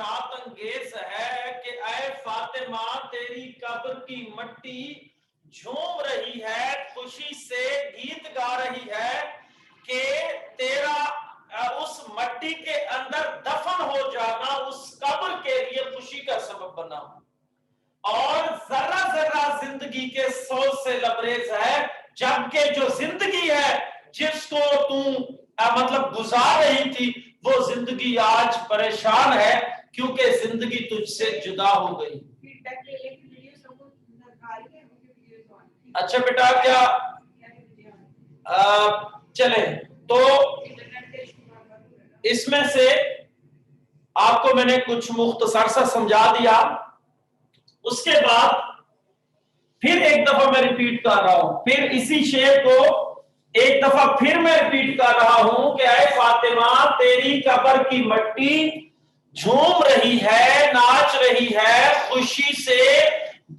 مشاط انگیز ہے کہ اے فاطمہ تیری قبر کی مٹی جھوم رہی ہے، خوشی سے گیت گا رہی ہے کہ تیرا اس مٹی کے اندر دفن ہو جانا اس قبر کے لیے خوشی کا سبب بنا، اور ذرہ ذرہ زندگی کے سوز سے لبریز ہے، جبکہ جو زندگی ہے جس کو مطلب گزار رہی تھی وہ زندگی آج پریشان ہے کیونکہ زندگی تجھ سے جدا ہو گئی۔ اچھا بیٹا کیا چلیں تو اس میں سے آپ کو میں نے کچھ مختصر سا سمجھا دیا، اس کے بعد پھر ایک دفعہ میں ریپیٹ کر رہا ہوں، پھر اسی شعر کو ایک دفعہ پھر میں ریپیٹ کر رہا ہوں کہ اے فاطمہ تیری قبر کی مٹی جھوم رہی ہے، ناچ رہی ہے، خوشی سے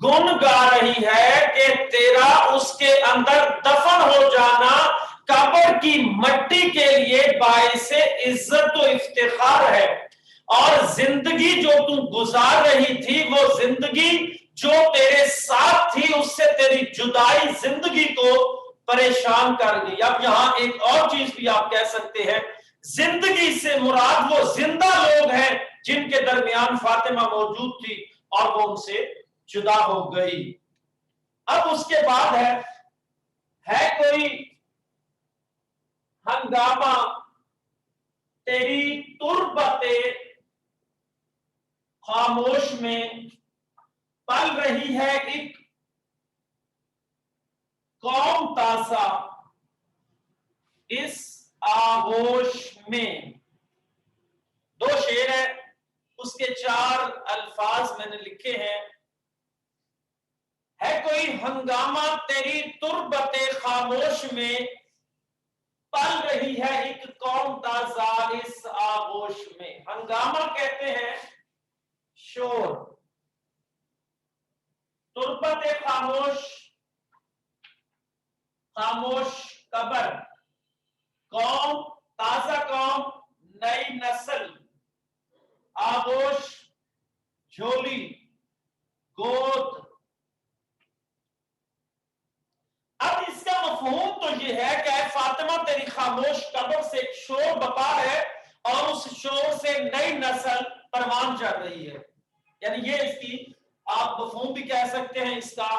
گن گا رہی ہے کہ تیرا اس کے اندر دفن ہو جانا قبر کی مٹی کے لیے باعث عزت و افتخار ہے، اور زندگی جو تم گزار رہی تھی وہ زندگی جو تیرے ساتھ تھی اس سے تیری جدائی زندگی کو پریشان کر گئی۔ اب یہاں ایک اور چیز بھی آپ کہہ سکتے ہیں، زندگی سے مراد وہ زندہ لوگ ہیں جن کے درمیان فاطمہ موجود تھی اور وہ ان سے جدا ہو گئی۔ اب اس کے بعد ہے کوئی ہنگامہ تیری تربت خاموش میں پل رہی ہے ایک قوم تازہ اس آغوش میں۔ دو شعر ہیں، اس کے 4 الفاظ میں نے لکھے ہیں۔ ہے کوئی ہنگامہ تیری تربت خاموش میں پل رہی ہے ایک قوم تازہ اس آغوش میں۔ ہنگامہ کہتے ہیں شور، تربت خاموش خاموش قبر، قوم تازہ قوم نئی نسل، آغوش جھولی گود۔ اب اس کا مفہوم تو یہ ہے کہ اے فاطمہ تیری خاموش قبر سے ایک شور بپا ہے اور اس شور سے نئی نسل پروان چڑھ رہی ہے، یعنی یہ اس کی آپ مفہوم بھی کہہ سکتے ہیں اس کا،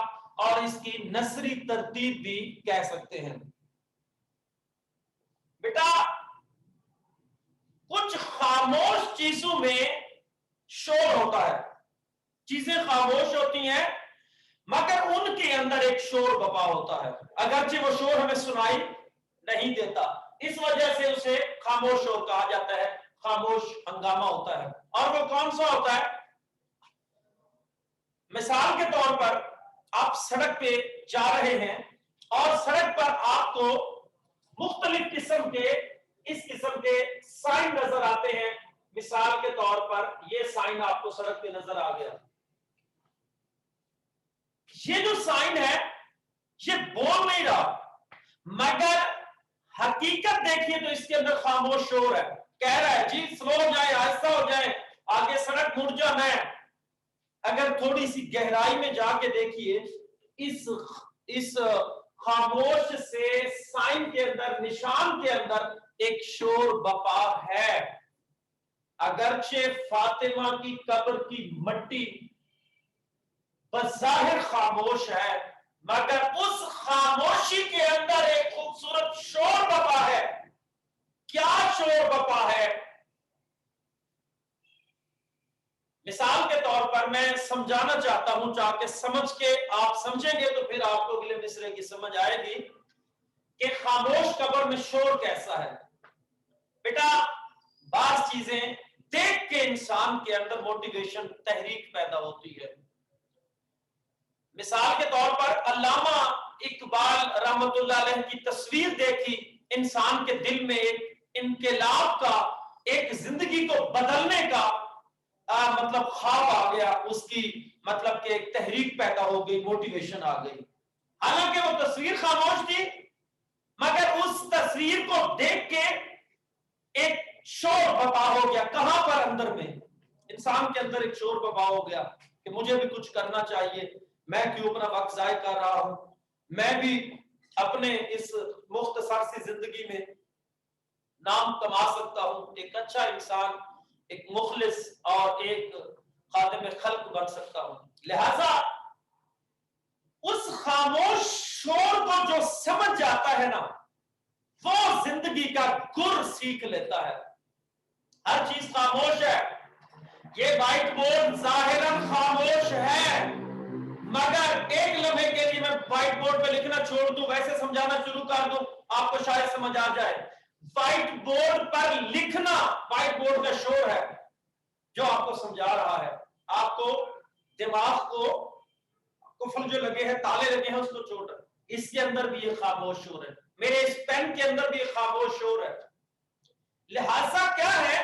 اور اس کی نثری ترتیب بھی کہہ سکتے ہیں۔ بیٹا کچھ خاموش چیزوں میں شور ہوتا ہے، چیزیں خاموش ہوتی ہیں مگر ان کے اندر ایک شور بپا ہوتا ہے، اگرچہ وہ شور ہمیں سنائی نہیں دیتا، اس وجہ سے اسے خاموش شور کہا جاتا ہے، خاموش ہنگامہ ہوتا ہے۔ اور وہ کون سا ہوتا ہے؟ مثال کے طور پر آپ سڑک پہ جا رہے ہیں اور سڑک پر آپ کو مختلف قسم کے اس قسم کے سائن نظر آتے ہیں۔ مثال کے طور پر یہ سائن آپ کو سڑک پہ نظر آ گیا، یہ جو سائن ہے یہ بول نہیں رہا مگر حقیقت دیکھیے تو اس کے اندر خاموش شور ہے، کہہ رہا ہے جی سلو ہو جائے، آہستہ ہو جائے، آگے سڑک مڑ جانا ہے۔ اگر تھوڑی سی گہرائی میں جا کے دیکھیے اس خاموش سے سائن کے اندر، نشان کے اندر ایک شور بپا ہے۔ اگرچہ فاطمہ کی قبر کی مٹی بظاہر خاموش ہے مگر اس خاموشی کے اندر ایک خوبصورت شور بپا ہے۔ کیا شور بپا ہے؟ مثال کے طور پر میں سمجھانا چاہتا ہوں تاکہ سمجھ کے آپ سمجھیں گے تو پھر آپ کو اگلے مصرے کی سمجھ آئے گی کہ خاموش قبر میں شور کیسا ہے۔ بیٹا بعض چیزیں دیکھ کے انسان کے اندر موٹیویشن، تحریک پیدا ہوتی ہے۔ مثال کے طور پر علامہ اقبال رحمت اللہ علیہ کی تصویر دیکھی، انسان کے دل میں ایک انقلاب کا، ایک زندگی کو بدلنے کا مطلب خواب آ گیا، اس کی مطلب کہ ایک تحریک پیدا ہو گئی، موٹیویشن آ گئی۔ حالانکہ وہ تصویر خاموش تھی مگر اس تصویر کو دیکھ کے ایک شور بپا ہو گیا۔ کہاں پر؟ اندر میں۔ انسان کے اندر ایک شور بپا ہو گیا کہ مجھے بھی کچھ کرنا چاہیے، میں کیوں اپنا وقت ضائع کر رہا ہوں، میں بھی اپنے اس مختصر سی زندگی میں نام کما سکتا ہوں، ایک اچھا انسان، ایک مخلص اور ایک خادم خلق بن سکتا ہوں۔ لہذا اس خاموش شور کو جو سمجھ جاتا ہے نا، وہ زندگی کا گر سیکھ لیتا ہے۔ ہر چیز خاموش ہے، یہ وائٹ بورڈ ظاہراً خاموش ہے، مگر ایک لمحے کے لیے میں وائٹ بورڈ پہ لکھنا چھوڑ دوں، ویسے سمجھانا شروع کر دوں، آپ کو شاید سمجھ آ جائے۔ وائٹ بورڈ پر لکھنا وائٹ بورڈ کا شور ہے جو آپ کو سمجھا رہا ہے، آپ کو دماغ کو کفل جو لگے ہیں، تالے لگے ہیں، اس کو چھوڑ، اس کے اندر بھی یہ خاموش شور ہے، میرے اس پین کے اندر بھی یہ خاموش شور ہے۔ لہذا کیا ہے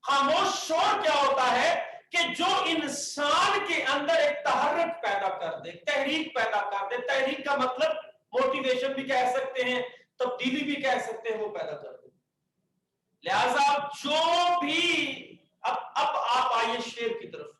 خاموش شور؟ کیا ہوتا ہے کہ جو انسان کے اندر ایک تحرک پیدا کر دے، تحریک پیدا کر دے، تحریک کا مطلب موٹیویشن بھی کہہ سکتے ہیں، تبدیلی بھی کہہ سکتے ہیں، وہ پیدا کر دے۔ لہذا جو بھی اب آپ آئیے شعر کی طرف،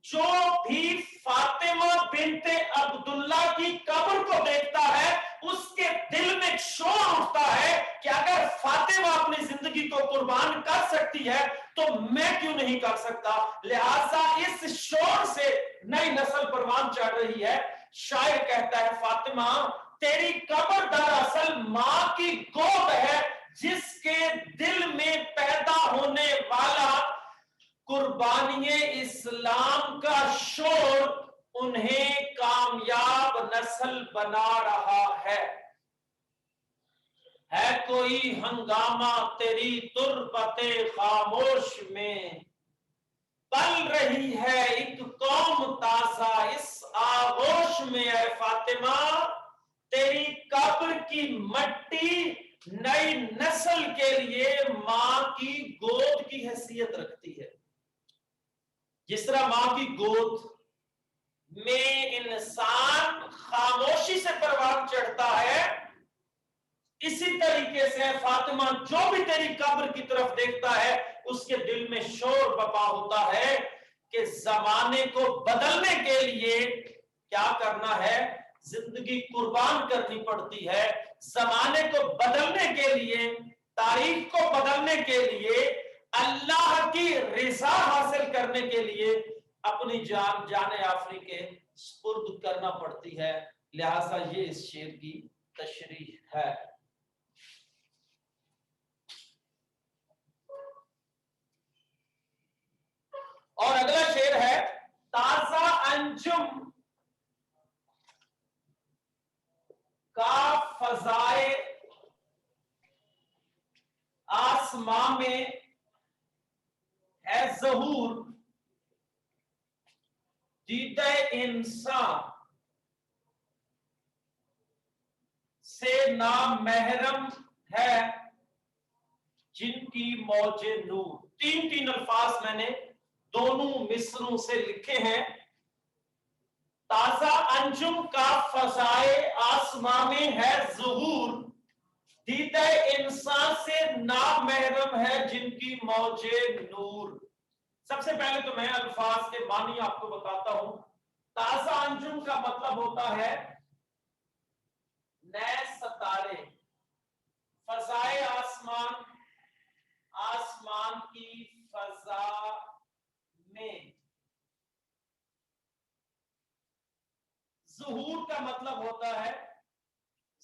جو بھی فاطمہ بنت عبداللہ کی قبر کو دیکھتا ہے اس کے دل میں شور اٹھتا ہے کہ اگر فاطمہ اپنی زندگی کو قربان کر سکتی ہے تو میں کیوں نہیں کر سکتا۔ لہذا اس شور سے نئی نسل پروان چڑھ رہی ہے۔ شاعر کہتا ہے فاطمہ تیری قبر دراصل ماں کی گود ہے جس کے دل میں پیدا ہونے والا قربانی اسلام کا شور انہیں کامیاب نسل بنا رہا ہے۔ کوئی ہنگامہ تیری تربت خاموش میں، پل رہی ہے ایک قوم تازہ اس آغوش میں۔ اے فاطمہ تیری قبر کی مٹی نئی نسل کے لیے ماں کی گود کی حیثیت رکھتی ہے۔ جس طرح ماں کی گود میں انسان خاموشی سے پروان چڑھتا ہے، اسی طریقے سے فاطمہ جو بھی تیری قبر کی طرف دیکھتا ہے اس کے دل میں شور بپا ہوتا ہے کہ زمانے کو بدلنے کے لیے کیا کرنا ہے، زندگی قربان کرنی پڑتی ہے۔ زمانے کو بدلنے کے لیے، تاریخ کو بدلنے کے لیے، اللہ کی رضا حاصل کرنے کے لیے اپنی جان آفری کے سپرد کرنا پڑتی ہے۔ لہذا یہ اس شعر کی تشریح ہے۔ اور اگلا شعر ہے تازہ انجم کا فضائے آسماں میں ہے ظہور، دیدہ انسان سے نامحرم ہے جن کی موج نور۔ تین الفاظ میں نے دونوں مصروں سے لکھے ہیں۔ تازہ انجم کا فضائے آسماں میں ہے ظہور، دیدہ انسان سے نامحرم ہے جن کی موج نور۔ سب سے پہلے تو میں الفاظ کے معنی آپ کو بتاتا ہوں۔ تازہ انجم کا مطلب ہوتا ہے نئے ستارے، فضائے آسمان، آسمان کی فضا میں۔ ظہور کا مطلب ہوتا ہے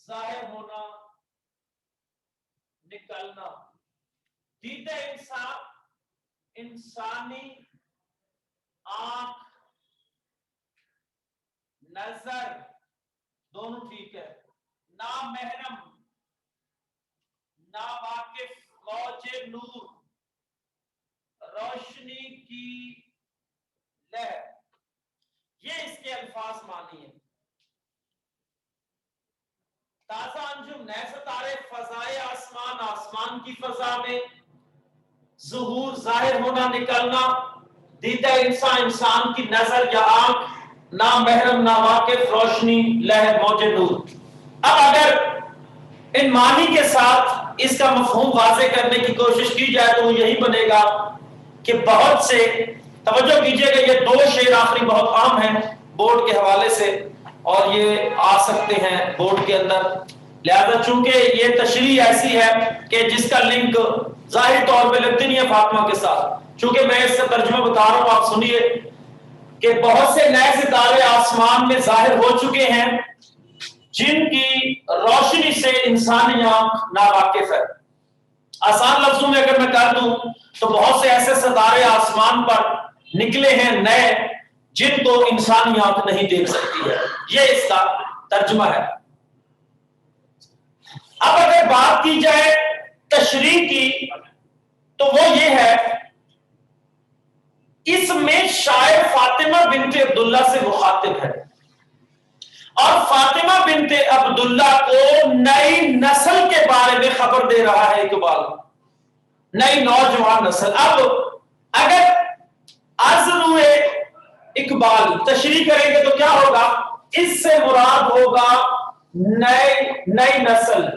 ظاہر ہونا، نکلنا۔ دیدہ انسان، انسانی آنکھ، نظر، دونوں ٹھیک ہے۔ نامحرم، ناواقف، موج نور، روشنی کی لہر، یہ اس کے الفاظ معنی ہیں۔ تازہ انجم، نئے ستارے، فضائے آسمان، آسمان کی فضا میں، ظہور، ظاہر ہونا، نکلنا، دیدہ انسان، انسان کی نظر یا آنکھ، نامحرم، ناواقف، روشنی، لہر، موج نور۔ اب اگر ان معنی کے ساتھ اس کا مفہوم واضح کرنے کی کوشش کی جائے تو وہ یہی بنے گا کہ بہت سے، توجہ کیجئے گا یہ 2 شعر آخری بہت عام ہیں بورڈ کے حوالے سے، اور یہ آ سکتے ہیں بورڈ کے اندر، لہذا چونکہ یہ تشریح ایسی ہے کہ جس کا لنک ظاہر طور پہ لگتی نہیں ہے فاطمہ کے ساتھ، چونکہ میں اس سے ترجمہ بتا رہا ہوں، آپ سنیے کہ بہت سے نئے ستارے آسمان میں ظاہر ہو چکے ہیں جن کی روشنی سے انسانی آنکھ ناواقف ہے۔ آسان لفظوں میں اگر میں کر دوں تو بہت سے ایسے ستارے آسمان پر نکلے ہیں نئے جن کو انسانی آنکھ نہیں دیکھ سکتی ہے، یہ اس کا ترجمہ ہے۔ اب اگر بات کی جائے تشریح کی تو وہ یہ ہے، اس میں شاعر فاطمہ بنت عبداللہ سے مخاطب ہے، اور فاطمہ بنت عبداللہ کو نئی نسل کے بارے میں خبر دے رہا ہے اقبال، نئی نوجوان نسل۔ اب اگر عزم اقبال تشریح کریں گے تو کیا ہوگا؟ اس سے مراد ہوگا نئی نسل،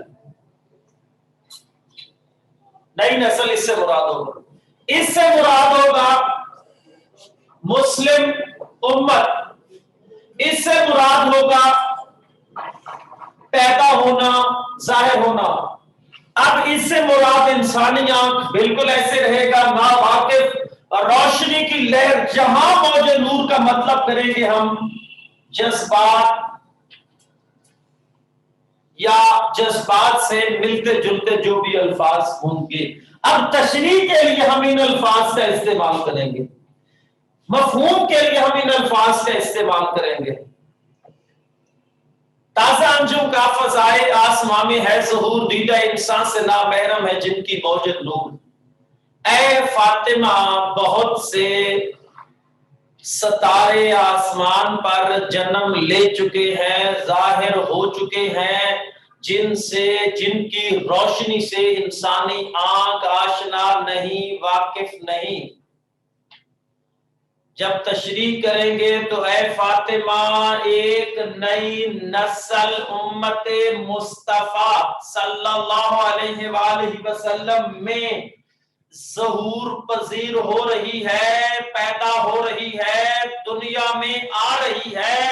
نئی نسل اس سے مراد ہوگا، اس سے مراد ہوگا مسلم امت، اس سے مراد ہوگا پیدا ہونا، ظاہر ہونا۔ اب اس سے مراد انسانی آنکھ بالکل ایسے رہے گا ناواقف، اور روشنی کی لہر جہاں موج نور کا مطلب کریں گے ہم جذبات یا جذبات سے ملتے جلتے جو بھی الفاظ ہوں گے۔ اب تشریح کے لیے ہم ان الفاظ کا استعمال کریں گے، مفہوم کے لیے ہم ان الفاظ کا استعمال کریں گے۔ تازہ انجم کا فضائے آسمان میں ہے ظہور، دیدہ انسان سے نامحرم ہے جن کی موج نور۔ اے فاطمہ بہت سے ستارے آسمان پر جنم لے چکے ہیں، ظاہر ہو چکے ہیں، جن کی روشنی سے انسانی آنکھ آشنا نہیں، واقف نہیں۔ جب تشریح کریں گے تو اے فاطمہ ایک نئی نسل امت مصطفیٰ صلی اللہ علیہ وآلہ وسلم میں ظہور پذیر ہو رہی ہے، پیدا ہو رہی ہے، دنیا میں آ رہی ہے،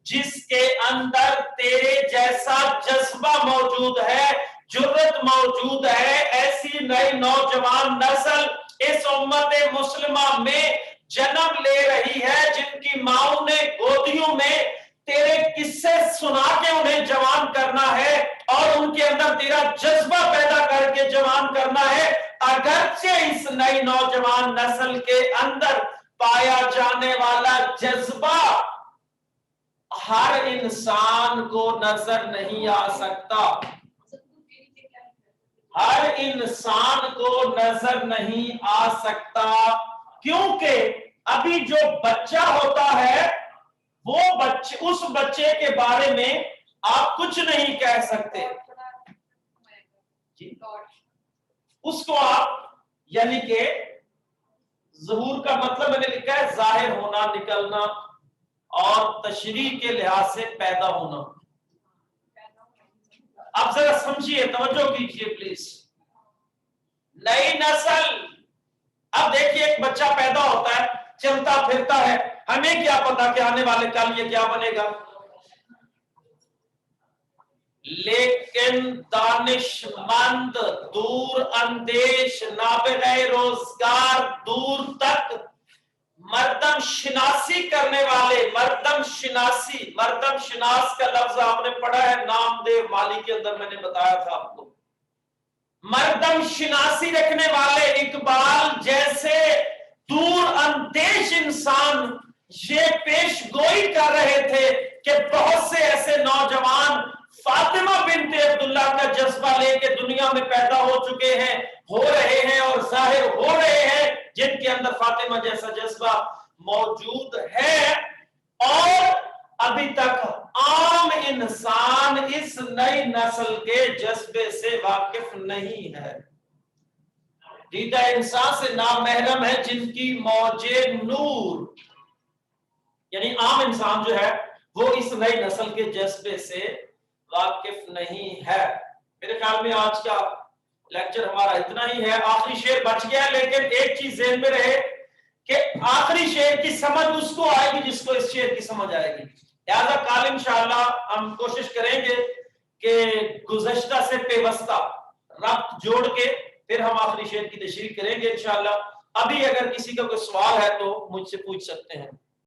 جس کے اندر تیرے جیسا جذبہ موجود ہے، جرت موجود ہے۔ ایسی نئی نوجوان نسل اس امت مسلمہ میں جنم لے رہی ہے جن کی ماؤں نے گودیوں میں تیرے قصے سنا کے انہیں جوان کرنا ہے، اور ان کے اندر تیرا جذبہ پیدا کر کے جوان کرنا ہے۔ اگرچہ اس نئی نوجوان نسل کے اندر پایا جانے والا جذبہ ہر انسان کو نظر نہیں آ سکتا، ہر انسان کو نظر نہیں آ سکتا، کیونکہ ابھی جو بچہ ہوتا ہے وہ اس بچے کے بارے میں آپ کچھ نہیں کہہ سکتے، اس کو آپ، یعنی کہ ظہور کا مطلب میں نے لکھا ہے ظاہر ہونا، نکلنا، اور تشریح کے لحاظ سے پیدا ہونا۔ اب ذرا سمجھیے، توجہ کیجیے پلیز، نئی نسل۔ اب دیکھیے ایک بچہ پیدا ہوتا ہے، چلتا پھرتا ہے، ہمیں کیا پتا کہ آنے والے کل یہ کیا بنے گا، لیکن دانش مند، دور اندیش، نابغہ روزگار، دور تک مردم شناسی کرنے والے، مردم شناس کا لفظ آپ نے پڑھا ہے نام دیو مالی کے اندر، میں نے بتایا تھا آپ کو، مردم شناسی رکھنے والے اقبال جیسے دور اندیش انسان یہ پیش گوئی کر رہے تھے کہ بہت سے ایسے نوجوان فاطمہ بنت عبداللہ کا جذبہ لے کے دنیا میں پیدا ہو چکے ہیں، ہو رہے ہیں اور ظاہر ہو رہے ہیں، جن کے اندر فاطمہ جیسا جذبہ موجود ہے، اور ابھی تک عام انسان اس نئی نسل کے جذبے سے واقف نہیں ہے۔ دیدہ انسان سے نامحرم ہے جن کی موج نور، یعنی عام انسان جو ہے وہ اس نئی نسل کے جذبے سے واقف نہیں ہے۔ میرے خیال میں آج کا لیکچر ہمارا اتنا ہی ہے. آخری شعر بچ گیا لیکن ایک چیز ذہن میں رہے کہ آخری شعر کی سمجھ اس کو آئے گی جس کو اس شعر کی سمجھ آئے گی. لہذا کل انشاءاللہ ہم کوشش کریں گے کہ گزشتہ سے پیوستہ ربط جوڑ کے پھر ہم آخری شعر کی تشریح کریں گے انشاءاللہ. ابھی اگر کسی کا کوئی سوال ہے تو مجھ سے پوچھ سکتے ہیں.